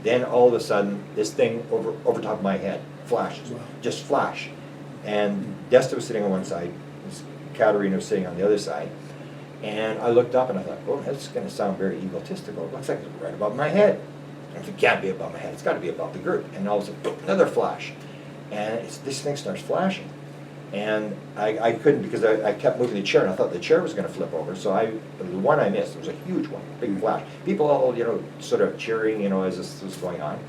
then all of a sudden, this thing over top of my head flashes, just flash. And Desta was sitting on one side, Katerina was sitting on the other side, and I looked up and I thought, oh, that's going to sound very egotistical. It looks like it's right above my head. It can't be above my head, it's got to be above the group. And all of a sudden, boom, another flash. And this thing starts flashing. And I couldn't, because I kept moving the chair, and I thought the chair was going to flip over. So the one I missed, it was a huge one, big flash. People all, sort of cheering, as this was going on.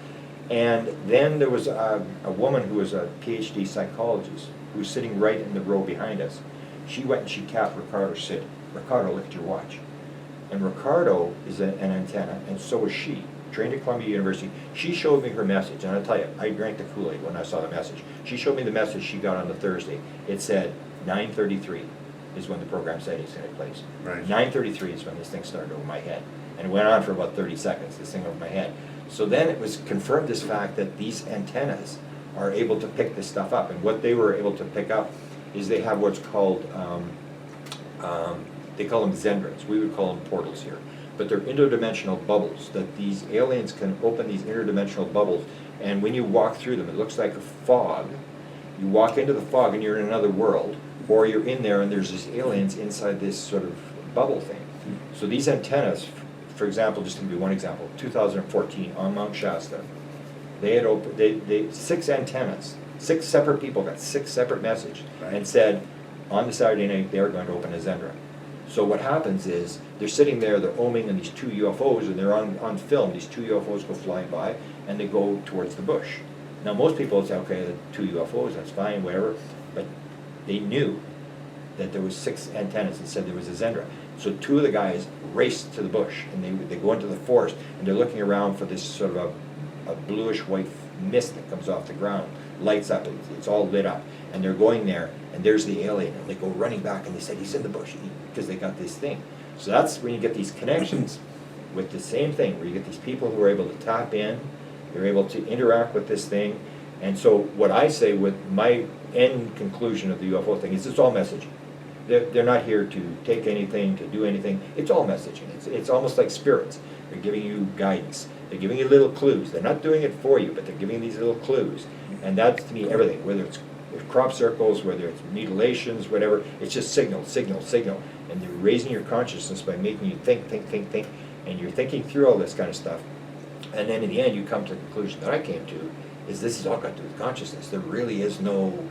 And then there was a woman who was a PhD psychologist who was sitting right in the row behind us. She went and she tapped Ricardo, said, "Ricardo, look at your watch." And Ricardo is an antenna, and so is she. Trained at Columbia University. She showed me her message, and I'll tell you, I drank the Kool-Aid when I saw the message. She showed me the message she got on the Thursday. It said 9:33 is when the program said it's going to take place. Right. 9:33 is when this thing started over my head. And it went on for about 30 seconds, this thing over my head. So then it was confirmed, this fact that these antennas are able to pick this stuff up. And what they were able to pick up is they have what's called, they call them Zendrats. We would call them portals here. But they're interdimensional bubbles, that these aliens can open these interdimensional bubbles, and when you walk through them, it looks like a fog. You walk into the fog and you're in another world, or you're in there and there's these aliens inside this sort of bubble thing. So these antennas, for example, just to give you one example, 2014 on Mount Shasta, they had opened, 6 antennas, 6 separate people got 6 separate messages, and said on the Saturday night they are going to open a Zendra. So what happens is, they're sitting there, they're oming on these 2 UFOs, and they're on film. These 2 UFOs go flying by, and they go towards the bush. Now most people would say, okay, the 2 UFOs, that's fine, whatever, but they knew that there was 6 antennas and said there was a Zendra. So 2 of the guys raced to the bush, and they go into the forest, and they're looking around for this sort of a bluish-white mist that comes off the ground, lights up, it's all lit up, and they're going there, and there's the alien, and they go running back, and they said, he's in the bush, because they got this thing. So that's when you get these connections with the same thing, where you get these people who are able to tap in, they're able to interact with this thing. And so what I say with my end conclusion of the UFO thing is it's all messaging. They're not here to take anything, to do anything. It's all messaging. It's almost like spirits. They're giving you guidance. They're giving you little clues. They're not doing it for you, but they're giving these little clues. And that's, to me, everything, whether it's crop circles, whether it's mutilations, whatever, it's just signal, signal, signal. And they're raising your consciousness by making you think, and you're thinking through all this kind of stuff. And then in the end, you come to the conclusion that I came to, is this has all got to do with consciousness. There really is no,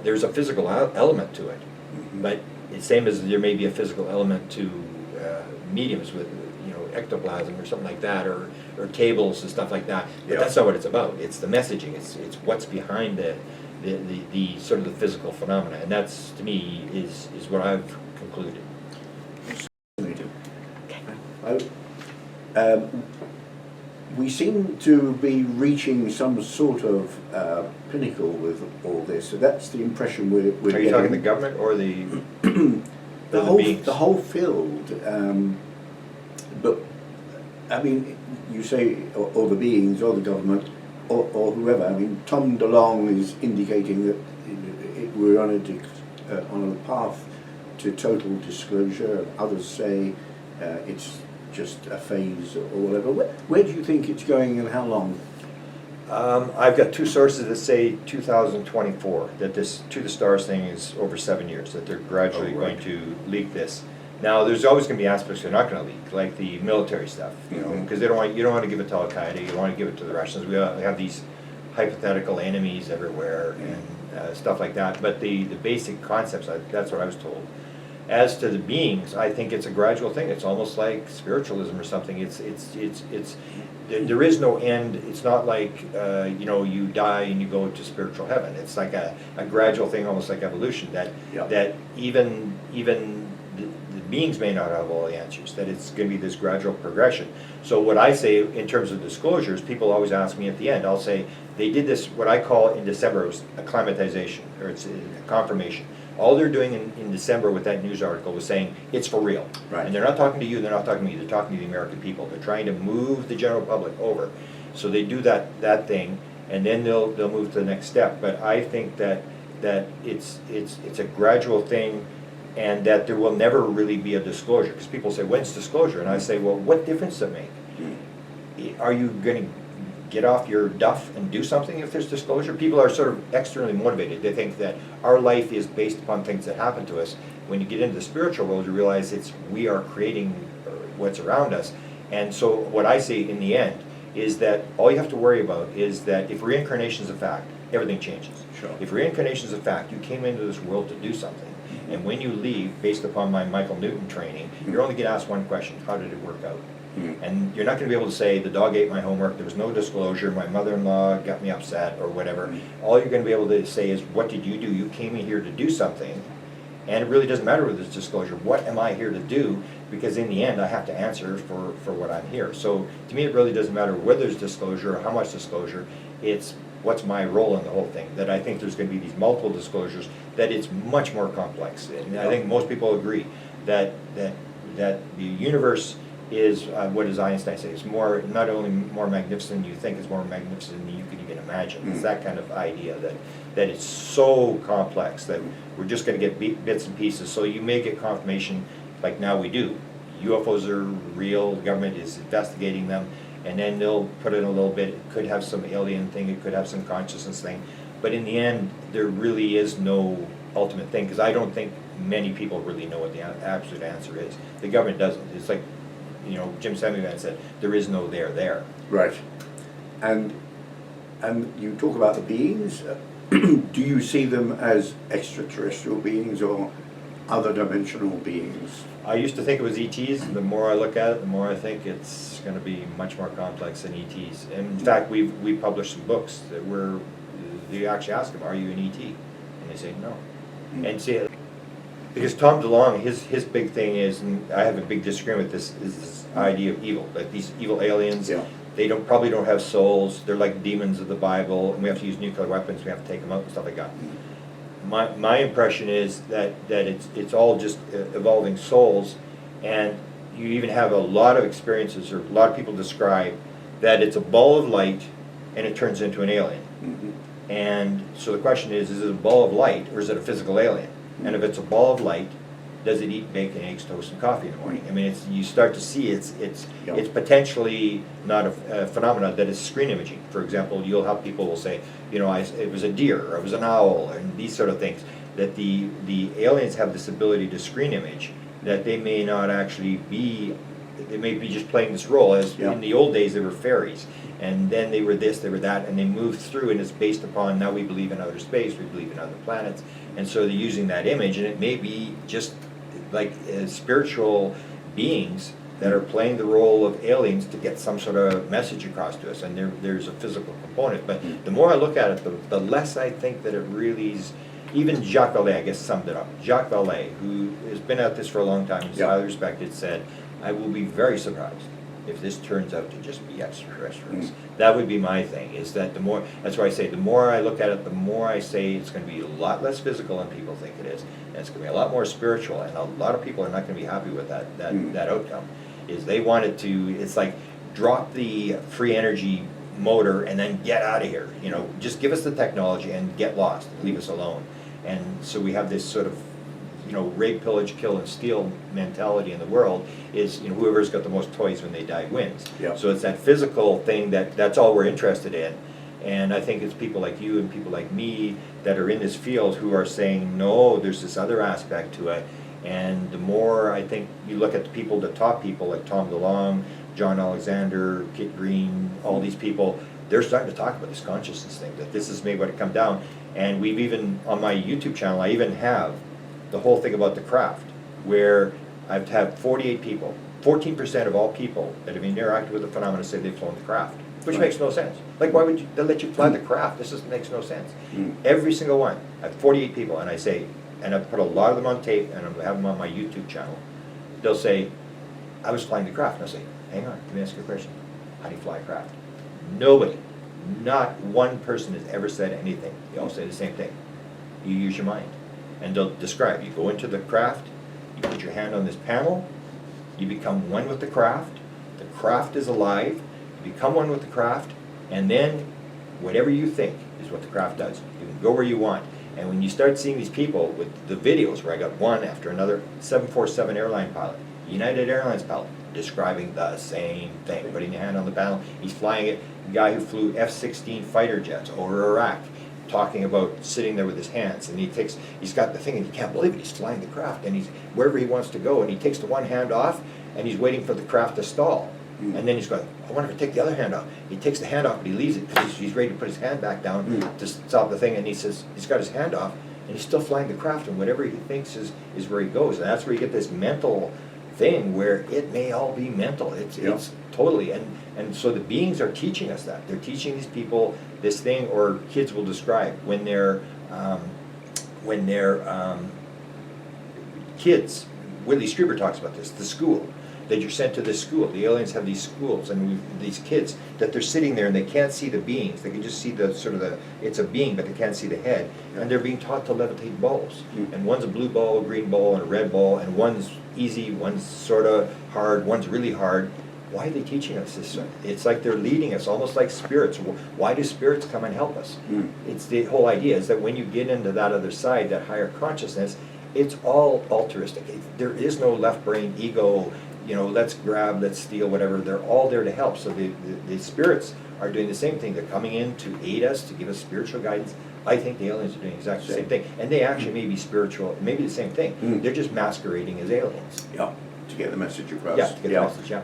there's a physical element to it. But it's same as there may be a physical element to mediums with, ectoplasm or something like that, or tables and stuff like that. But that's not what it's about. It's the messaging. It's what's behind the sort of the physical phenomena. And that's, to me, is what I've concluded. We seem to be reaching some sort of pinnacle with all this. So that's the impression we're getting. Are you talking the government or the the whole field? But I mean, you say or the beings or the government or whoever. I mean, Tom DeLonge is indicating that we're on a path to total disclosure. Others say it's just a phase or whatever. Where do you think it's going and how long? I've got 2 sources that say 2024, that this To the Stars thing is over 7 years, that they're gradually going to leak this. Now, there's always going to be aspects they're not going to leak, like the military stuff, because you don't want to give it to Al-Qaeda, you don't want to give it to the Russians. We have these hypothetical enemies everywhere and stuff like that. But the basic concepts, that's what I was told. As to the beings, I think it's a gradual thing. It's almost like spiritualism or something. There is no end. It's not like you die and you go to spiritual heaven. It's like a gradual thing, almost like evolution. That even the beings may not have all the answers. That it's going to be this gradual progression. So what I say in terms of disclosures, people always ask me at the end. I'll say they did this. What I call in December was acclimatization, or it's a confirmation. All they're doing in December with that news article was saying it's for real. Right. And they're not talking to you, they're not talking to me, they're talking to the American people. They're trying to move the general public over. So they do that thing, and then they'll move to the next step. But I think that it's a gradual thing, and that there will never really be a disclosure. Because people say, when's disclosure? And I say, well, what difference does it make? Are you going to get off your duff and do something if there's disclosure. People are sort of externally motivated. They think that our life is based upon things that happen to us. When you get into the spiritual world, you realize we are creating what's around us. And so what I say in the end is that all you have to worry about is that if reincarnation is a fact, everything changes. Sure. If reincarnation is a fact, you came into this world to do something. And when you leave, based upon my Michael Newton training, you're only going to ask one question: how did it work out? And you're not going to be able to say, the dog ate my homework, there was no disclosure, my mother-in-law got me upset, or whatever. All you're going to be able to say is, what did you do? You came in here to do something, and it really doesn't matter whether there's disclosure. What am I here to do? Because in the end, I have to answer for what I'm here. So to me, it really doesn't matter whether there's disclosure or how much disclosure. It's what's my role in the whole thing. That I think there's going to be these multiple disclosures, that it's much more complex. And I think most people agree that the universe is, what does Einstein say? It's more, not only more magnificent than you think, it's more magnificent than you could even imagine. It's that kind of idea that it's so complex that we're just going to get bits and pieces. So you may get confirmation, like now we do. UFOs are real, the government is investigating them, and then they'll put in a little bit, it could have some alien thing, it could have some consciousness thing, but in the end, there really is no ultimate thing, because I don't think many people really know what the absolute answer is. The government doesn't. It's like, Jim Semivan said, there is no there. Right. And you talk about the beings. Do you see them as extraterrestrial beings or other dimensional beings? I used to think it was ETs. The more I look at it, the more I think it's going to be much more complex than ETs. And in fact, we published some books that you actually ask them, are you an ET? And they say no. And see, because Tom DeLonge, his big thing is, and I have a big disagreement with this, is this idea of evil. Like these evil aliens, they probably don't have souls. They're like demons of the Bible, and we have to use nuclear weapons. We have to take them out and stuff like that. My impression is that it's all just evolving souls, and you even have a lot of experiences, or a lot of people describe that it's a ball of light and it turns into an alien. And so the question is it a ball of light or is it a physical alien? And if it's a ball of light, does it eat bacon, eggs, toast, and coffee in the morning? I mean, you start to see it's potentially not a phenomenon that is screen imaging. For example, you'll have people will say, it was a deer, or it was an owl, and these sort of things. That the aliens have this ability to screen image, that they may not actually be, they may be just playing this role. As in the old days, they were fairies, and then they were this, they were that, and they moved through, and it's based upon, now we believe in outer space, we believe in other planets, and so they're using that image, and it may be just like spiritual beings that are playing the role of aliens to get some sort of message across to us, and there's a physical component. But the more I look at it, the less I think that it really is. Even Jacques Vallée, I guess, summed it up. Jacques Vallée, who has been at this for a long time, is highly respected, said, I will be very surprised if this turns out to just be extraterrestrials. That would be my thing, is that that's why I say, the more I look at it, the more I say it's going to be a lot less physical than people think it is, and it's going to be a lot more spiritual, and a lot of people are not going to be happy with that outcome. Is they want it to, it's like, drop the free energy motor and then get out of here. Just give us the technology and get lost, and leave us alone. And so we have this sort of, rape, pillage, kill, and steal mentality in the world. Is whoever's got the most toys when they die wins. So it's that physical thing that's all we're interested in. And I think it's people like you and people like me that are in this field who are saying, no, there's this other aspect to it. And the more I think you look at the top people like Tom DeLonge, John Alexander, Kit Green, all these people, they're starting to talk about this consciousness thing, that this is maybe what it come down. And we've even, on my YouTube channel, I even have the whole thing about the craft, where I've had 48 people, 14% of all people that have interacted with the phenomena say they've flown the craft, which makes no sense. Like, why would they let you fly the craft? This just makes no sense. Every single one. I have 48 people, and I say, and I've put a lot of them on tape, and I have them on my YouTube channel. They'll say, I was flying the craft. And I'll say, hang on, let me ask you a question. How do you fly a craft? Nobody, not one person has ever said anything. They all say the same thing. You use your mind. And they'll describe, you go into the craft, you put your hand on this panel, you become one with the craft is alive, you become one with the craft, and then whatever you think is what the craft does. You can go where you want. And when you start seeing these people with the videos, where I got one after another, 747 airline pilot, United Airlines pilot, describing the same thing, putting your hand on the panel, he's flying it. guy who flew F-16 fighter jets over Iraq, talking about sitting there with his hands, and he's got the thing, and he can't believe it, he's flying the craft, and he's wherever he wants to go, and he takes the one hand off, and he's waiting for the craft to stall. And then he's going, I wonder if I take the other hand off. He takes the hand off, but he leaves it because he's ready to put his hand back down to stop the thing. And he says, he's got his hand off, and he's still flying the craft, and whatever he thinks is where he goes. And that's where you get this mental thing where it may all be mental. It's totally, and so the beings are teaching us that. They're teaching these people this thing, or kids will describe when they're kids. Whitley Strieber talks about this, the school. That you're sent to this school. The aliens have these schools and these kids that they're sitting there and they can't see the beings. They can just see it's a being, but they can't see the head. And they're being taught to levitate balls. And one's a blue ball, a green ball, and a red ball, and one's easy, one's sort of hard, one's really hard. Why are they teaching us this? It's like they're leading us, almost like spirits. Why do spirits come and help us? It's the whole idea is that when you get into that other side, that higher consciousness, it's all altruistic. There is no left brain ego, let's grab, let's steal, whatever. They're all there to help. So the spirits are doing the same thing. They're coming in to aid us, to give us spiritual guidance. I think the aliens are doing exactly the same thing. And they actually may be spiritual, maybe the same thing. They're just masquerading as aliens. Yeah, to get the message across. Yeah, to get the message, yeah.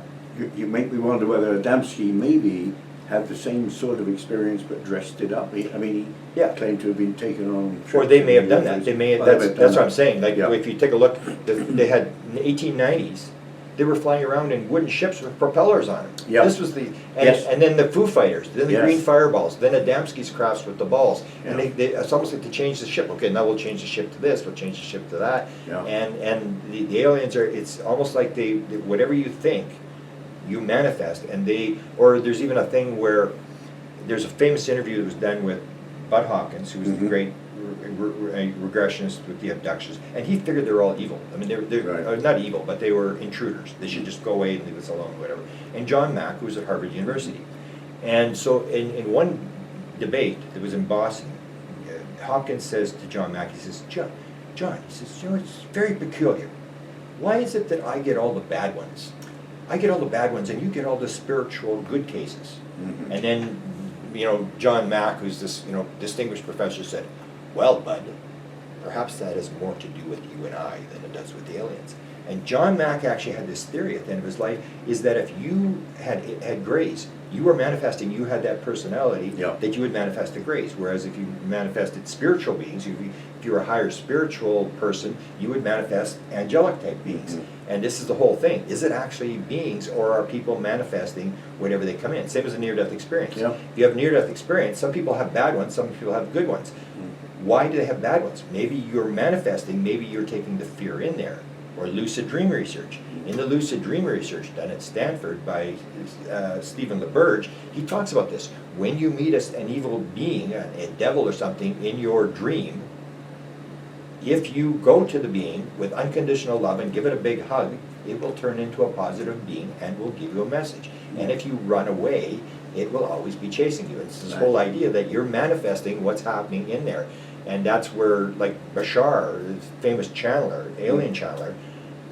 You make me wonder whether Adamski maybe had the same sort of experience but dressed it up. I mean, he claimed to have been taken on. Or they may have done that. They may. That's what I'm saying. Like if you take a look, they had in the 1890s. They were flying around in wooden ships with propellers on them. Yep. This was and then the Foo Fighters, then the green fireballs, then Adamski's crafts with the balls. And it's almost like to change the ship. Okay, now we'll change the ship to this, we'll change the ship to that. And the aliens it's almost like whatever you think, you manifest. Or there's even a thing where there's a famous interview that was done with Bud Hawkins, who was the great regressionist with the abductions, and he figured they're all evil. I mean, they're not evil, but they were intruders. They should just go away and leave us alone, whatever. And John Mack, who was at Harvard University, and so in one debate that was in Boston, Hawkins says to John Mack, he says, John, he says, it's very peculiar. Why is it that I get all the bad ones? I get all the bad ones, and you get all the spiritual good cases. And then, John Mack, who's this, distinguished professor, said, well, Bud, perhaps that has more to do with you and I than it does with the aliens. And John Mack actually had this theory at the end of his life, is that if you had grays, you were manifesting, you had that personality, that you would manifest the grays. Whereas if you manifested spiritual beings, if you were a higher spiritual person, you would manifest angelic type beings. And this is the whole thing. Is it actually beings, or are people manifesting whenever they come in? Same as a near-death experience. If you have near-death experience, some people have bad ones, some people have good ones. Why do they have bad ones? Maybe you're manifesting, maybe you're taking the fear in there. Or lucid dream research. In the lucid dream research done at Stanford by Stephen LaBerge, he talks about this. When you meet an evil being, a devil or something, in your dream, if you go to the being with unconditional love and give it a big hug, it will turn into a positive being and will give you a message. And if you run away, it will always be chasing you. It's this whole idea that you're manifesting what's happening in there. And that's where, like Bashar, the famous channeler, alien channeler,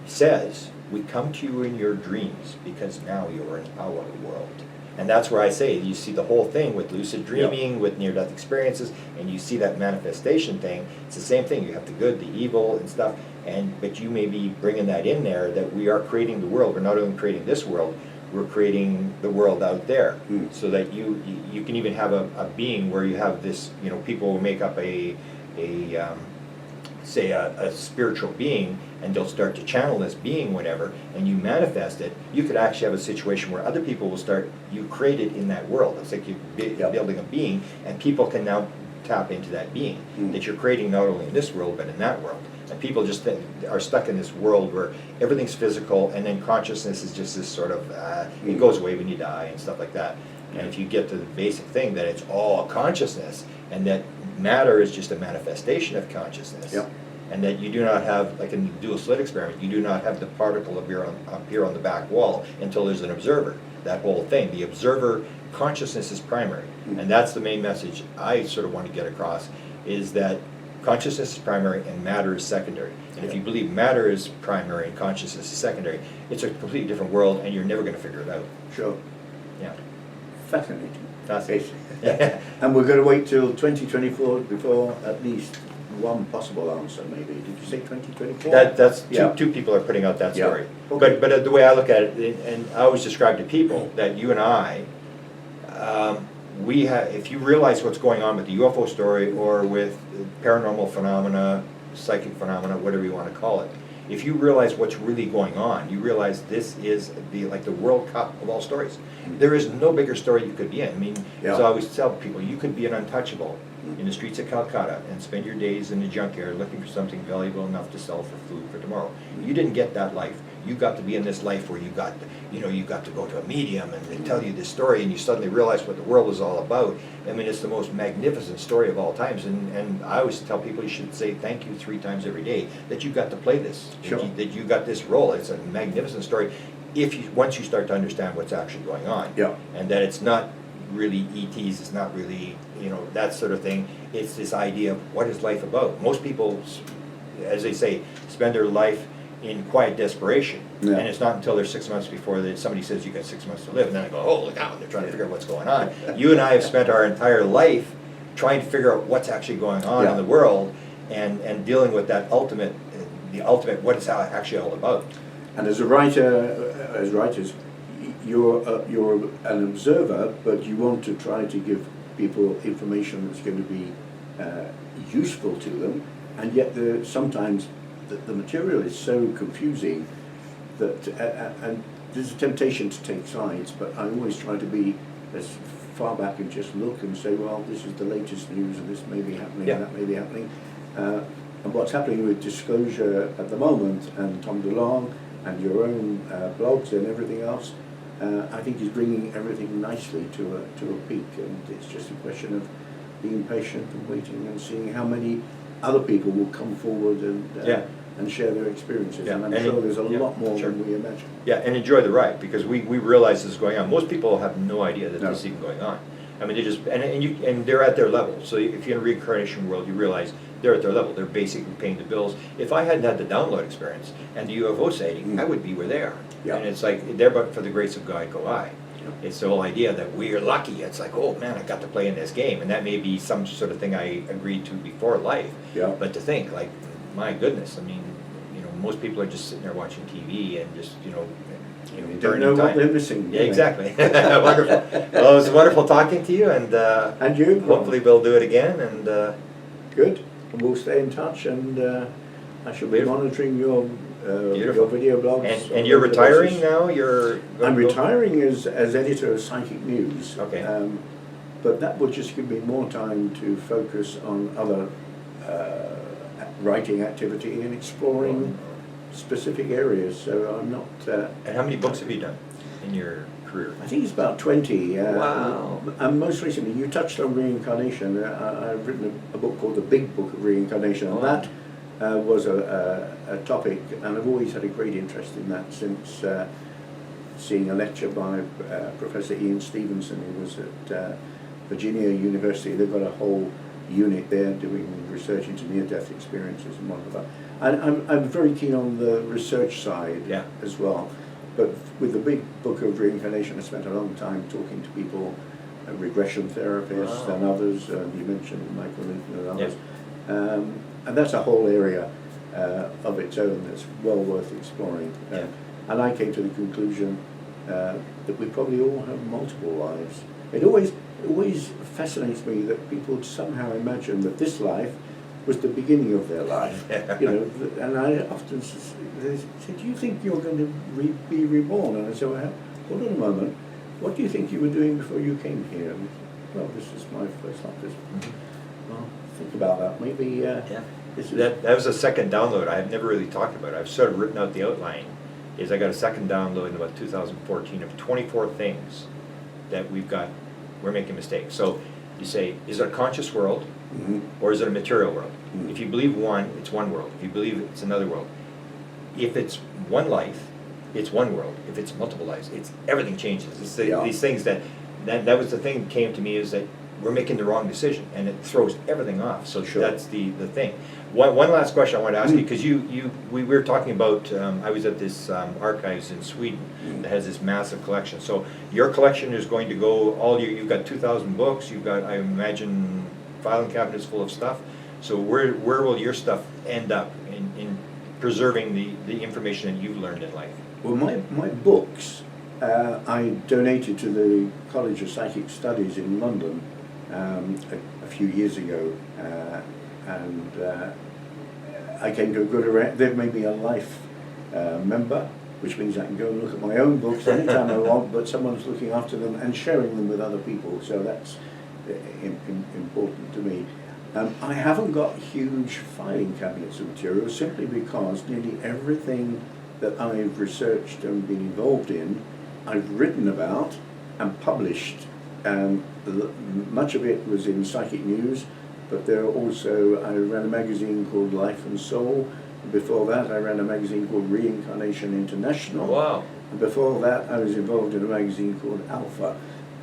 says, we come to you in your dreams because now you're in our world. And that's where I say, you see the whole thing with lucid dreaming, with near-death experiences, and you see that manifestation thing. It's the same thing. You have the good, the evil, and stuff. But you may be bringing that in there, that we are creating the world. We're not only creating this world, we're creating the world out there. So that you can even have a being where you have this, people will make up a spiritual being, and they'll start to channel this being, whatever, and you manifest it. You could actually have a situation where other people will start, you create it in that world. It's like you're building a being, and people can now tap into that being that you're creating, not only in this world, but in that world. And people just are stuck in this world where everything's physical, and then consciousness is just this sort of, it goes away when you die and stuff like that. And if you get to the basic thing that it's all consciousness, and that matter is just a manifestation of consciousness, and that you do not have, like in the dual slit experiment, you do not have the particle appear on the back wall until there's an observer. That whole thing, the observer consciousness is primary, and that's the main message I sort of want to get across, is that consciousness is primary and matter is secondary. And if you believe matter is primary and consciousness is secondary, it's a completely different world, and you're never going to figure it out. Sure. Yeah. Fascinating. Fascinating. And we're going to wait till 2024 before at least one possible answer, maybe. Did you say 2024? That's Yeah. two people are putting out that Yeah. story. Okay. But the way I look at it, and I always describe to people that you and I, we have, if you realize what's going on with the UFO story or with paranormal phenomena, psychic phenomena, whatever you want to call it, if you realize what's really going on, you realize this is like the World Cup of all stories. There is no bigger story you could be in. I mean, as I always tell people, you could be an untouchable in the streets of Calcutta and spend your days in the junkyard looking for something valuable enough to sell for food for tomorrow. You didn't get that life. You got to be in this life where you got to go to a medium and they tell you this story and you suddenly realize what the world is all about. I mean, it's the most magnificent story of all times. And I always tell people you should say thank you 3 times every day that you got to play this, Sure. that you got this role. It's a magnificent story once you start to understand what's actually going on. Yeah. And that it's not really ETs, it's not really, that sort of thing. It's this idea of what is life about. Most people, as they say, spend their life in quiet desperation. Yeah. And it's not until they're 6 months before that somebody says you got 6 months to live, and then I go, oh, look out, they're trying to figure out what's going on. You and I have spent our entire life trying to figure out what's actually going on in the world and dealing with that ultimate, what it's actually all about. And as a writer, as writers, you're an observer, but you want to try to give people information that's going to be useful to them, and yet sometimes the material is so confusing that, and there's a temptation to take sides, but I always try to be as far back and just look and say, well, this is the latest news and this may be happening and that may be happening. And what's happening with Disclosure at the moment, and Tom DeLong, and your own blogs and everything else, I think is bringing everything nicely to a peak, and it's just a question of being patient and waiting and seeing how many other people will come forward and share their experiences. And I'm sure there's a lot more than we imagine. Yeah, and enjoy the ride, because we realize this is going on. Most people have no idea that this is even going on. I mean, they just, and they're at their level. So if you're in a reincarnation world, you realize they're at their level. They're basically paying the bills. If I hadn't had the download experience and the UFO sighting, I would be where they are. Yeah. And it's like, there but for the grace of God go I. It's the whole idea that we are lucky. It's like, oh man, I got to play in this game. And that may be some sort of thing I agreed to before life. Yeah. But to think, like, my goodness, I mean, most people are just sitting there watching TV and just, you don't know what they're missing. Yeah, exactly. Wonderful. Well, it was wonderful talking to you, and you. Hopefully we'll do it again. And good. And we'll stay in touch, and I shall be monitoring your video blogs. And you're retiring now? I'm retiring as editor of Psychic News. Okay. But that will just give me more time to focus on other writing activity and exploring specific areas. So I'm not. And how many books have you done in your career? I think it's about 20. Wow. And most recently, you touched on reincarnation. I've written a book called The Big Book of Reincarnation, and that was a topic, and I've always had a great interest in that since seeing a lecture by Professor Ian Stevenson, who was at Virginia University. They've got a whole unit there doing research into near-death experiences and whatever. And I'm very keen on the research side as well. But with the Big Book of Reincarnation, I spent a long time talking to people, regression therapists and others. You mentioned Michael Linton and others. And that's a whole area of its own that's well worth exploring. And I came to the conclusion that we probably all have multiple lives. It always fascinates me that people somehow imagine that this life was the beginning of their life. And I often say, do you think you're going to be reborn? And I say, well, hold on a moment, what do you think you were doing before you came here? And well, this is my first life. Well, think about that. Maybe that was a second download. I've never really talked about it. I've sort of written out the outline. I got a second download in about 2014 of 24 things that we're making mistakes. So you say, is it a conscious world or is it a material world? If you believe one, it's one world. If you believe it's another world. If it's one life, it's one world. If it's multiple lives, everything changes. It's these things that was the thing that came to me, is that we're making the wrong decision, and it throws everything off. So Sure. that's the thing. One last question I want to ask you, because we were talking about, I was at this archives in Sweden that has this massive collection. So your collection is going to go, you've got 2,000 books, you've got, I imagine, filing cabinets full of stuff. So where will your stuff end up in preserving the information that you've learned in life? Well, my books, I donated to the College of Psychic Studies in London a few years ago, and I can go good around. They've made me a life member, which means I can go and look at my own books anytime I want, but someone's looking after them and sharing them with other people, so that's important to me. I haven't got huge filing cabinets of material simply because nearly everything that I've researched and been involved in, I've written about and published. Much of it was in Psychic News, but there are also, I ran a magazine called Life and Soul. Before that, I ran a magazine called Reincarnation International. Wow. And before that, I was involved in a magazine called Alpha.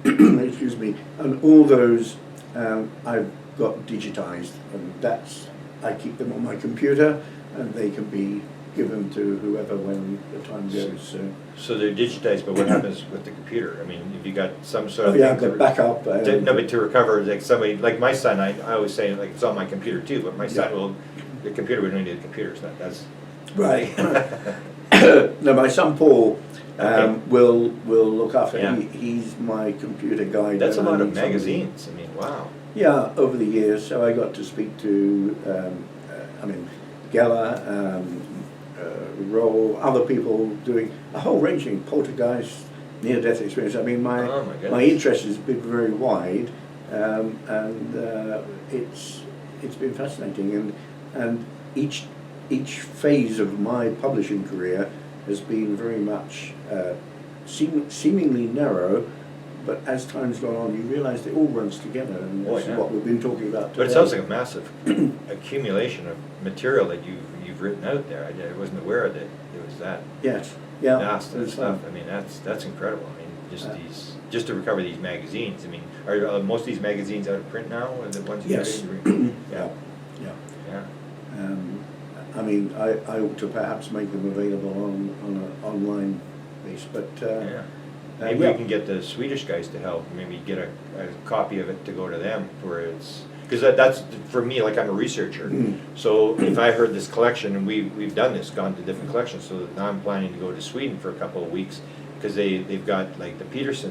Excuse me. And all those I've got digitized, and I keep them on my computer, and they can be given to whoever when the time goes. So they're digitized, but what happens with the computer? I mean, if you got some sort of yeah, the backup. No, but to recover, like somebody, like my son, I always say, like, it's on my computer too, but my son will, the computer, we don't need the computer, so that's... Right. No, my son Paul will look after. Yeah. He's my computer guide. That's a lot of magazines. I mean, wow. Yeah, over the years, so I got to speak to, Geller, Roll, other people doing a whole ranging poltergeist, near-death experience. I mean, my interest has been very wide, and it's been fascinating. And each phase of my publishing career has been very much seemingly narrow. But as time's gone on, you realise it all runs together, and that's what we've been talking about today. But it sounds like a massive accumulation of material that you've written out there. I wasn't aware that it was that vast and stuff. I mean, that's incredible. I mean, just to recover these magazines. I mean, are most of these magazines out of print now? Or the ones yes. Yeah. I mean, I ought to perhaps make them available on an online base, but. Maybe we can get the Swedish guys to help, maybe get a copy of it to go to them, where it's, because that's, for me, like, I'm a researcher, so if I heard this collection, and we've done this, gone to different collections, so now I'm planning to go to Sweden for a couple of weeks, because they've got, like, the Peterson,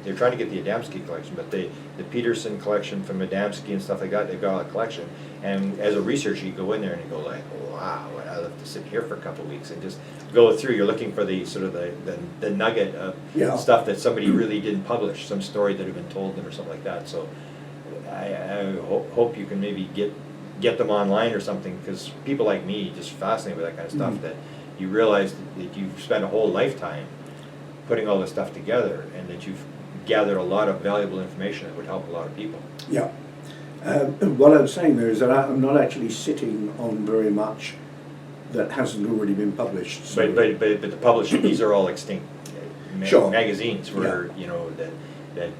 they're trying to get the Adamski collection, but the Peterson collection from Adamski and stuff like that, they've got a collection, and as a researcher, you go in there and you go like, wow, I'll have to sit here for a couple of weeks and just go through. You're looking for the sort of the nugget of stuff that somebody really didn't publish, some story that had been told them or something like that. So I hope you can maybe get them online or something, because people like me just fascinated with that kind of stuff, that you realize that you've spent a whole lifetime putting all this stuff together, and that you've gathered a lot of valuable information that would help a lot of people. Yeah. What I'm saying there is that I'm not actually sitting on very much that hasn't already been published. So but the publishing, these are all extinct magazines where, you know, that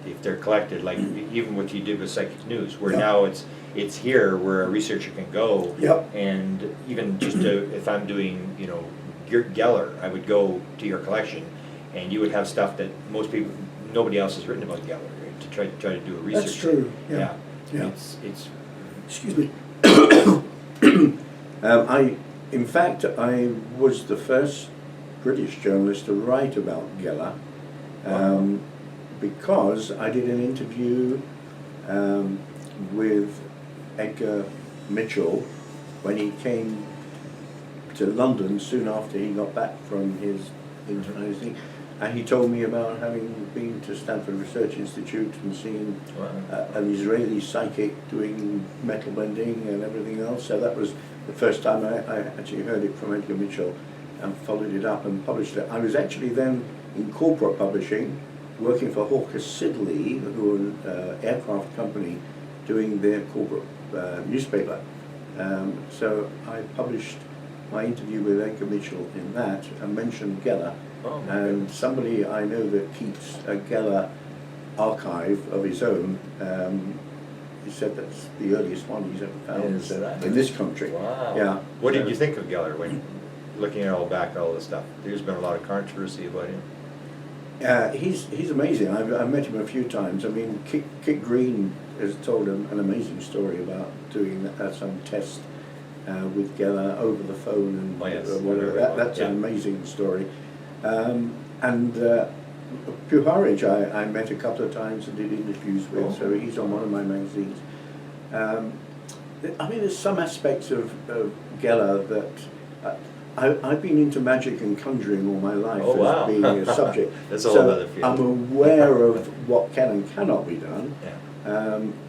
if they're collected, like even what you did with Psychic News, where now it's here where a researcher can go, and even just if I'm doing, you know, Geller, I would go to your collection, and you would have stuff that nobody else has written about Geller, to try to do a research. That's true. Yeah. It's excuse me. In fact, I was the first British journalist to write about Geller, because I did an interview with Edgar Mitchell when he came to London soon after he got back from his international. And he told me about having been to Stanford Research Institute and seen an Israeli psychic doing metal bending and everything else. So that was the first time I actually heard it from Edgar Mitchell, and followed it up and published it. I was actually then in corporate publishing, working for Hawker Siddeley, who were an aircraft company, doing their corporate newspaper. So I published my interview with Edgar Mitchell in that, and mentioned Geller. And somebody I know that keeps a Geller archive of his own. He said that's the earliest one he's ever found in this country. Wow. Yeah. What did you think of Geller when looking at all this stuff? There's been a lot of controversy about him. He's amazing. I've met him a few times. I mean, Kit Green has told an amazing story about doing some test with Geller over the phone and whatever. That's an amazing story. And Puharich I met a couple of times and did interviews with, so he's on one of my magazines. I mean, there's some aspects of Geller that I've been into magic and conjuring all my life as being a subject. That's all another field. I'm aware of what can and cannot be done. Yeah.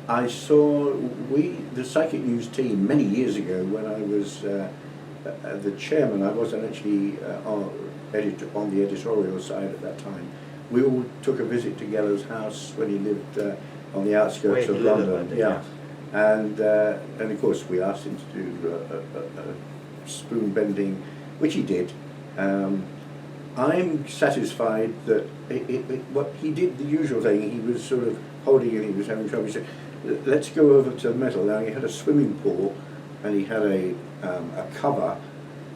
I saw the Psychic News team many years ago when I was the chairman. I wasn't actually on the editorial side at that time. We all took a visit to Geller's house when he lived on the outskirts of London. Yeah. And of course we asked him to do a spoon bending, which he did. I'm satisfied that what he did, the usual thing, he was sort of holding it, he was having trouble. He said, let's go over to metal. Now he had a swimming pool and he had a cover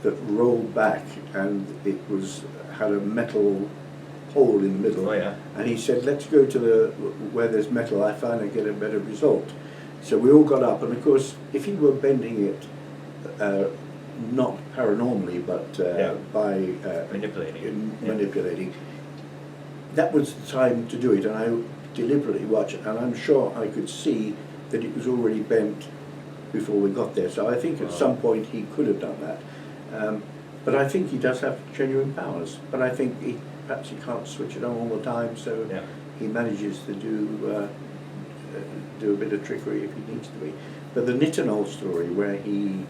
that rolled back and it had a metal hole in the middle. Oh, yeah. And he said, let's go to where there's metal, I find I get a better result. So we all got up, and of course, if he were bending it not paranormally, but by manipulating, that was the time to do it. And I deliberately watched it, and I'm sure I could see that it was already bent before we got there. So I think at some point he could have done that. But I think he does have genuine powers. But I think perhaps he can't switch it on all the time, so he manages to do a bit of trickery if he needs to be. But the nitinol story, where he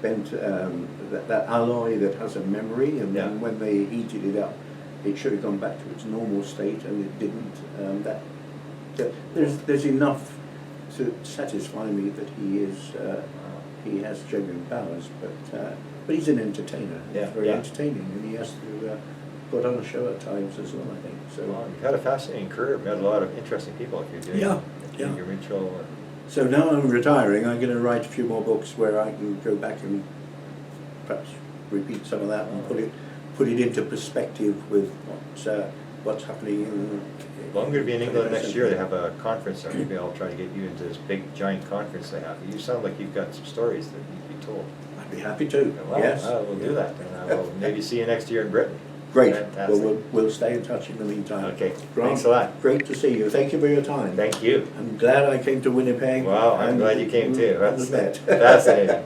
bent that alloy that has a memory, and then when they heated it up, it should have gone back to its normal state, and it didn't. There's enough to satisfy me that he has genuine powers, but he's an entertainer. He's very entertaining, and he has to put on a show at times as well, I think. So you've had a fascinating career. Met a lot of interesting people. If you're doing your ritual. So now I'm retiring. I'm going to write a few more books where I can go back and perhaps repeat some of that and put it into perspective with what's happening in. Well, I'm going to be in England next year. They have a conference there. Maybe I'll try to get you into this big, giant conference they have. You sound like you've got some stories that need to be told. I'd be happy to. Well, yes, we'll do that. And I will maybe see you next year in Britain. Great. Fantastic. Well, we'll stay in touch in the meantime. Okay. Grant, Thanks a lot. Great to see you. Thank you for your time. Thank you. I'm glad I came to Winnipeg. Wow, I'm glad you came too. That's Fascinating.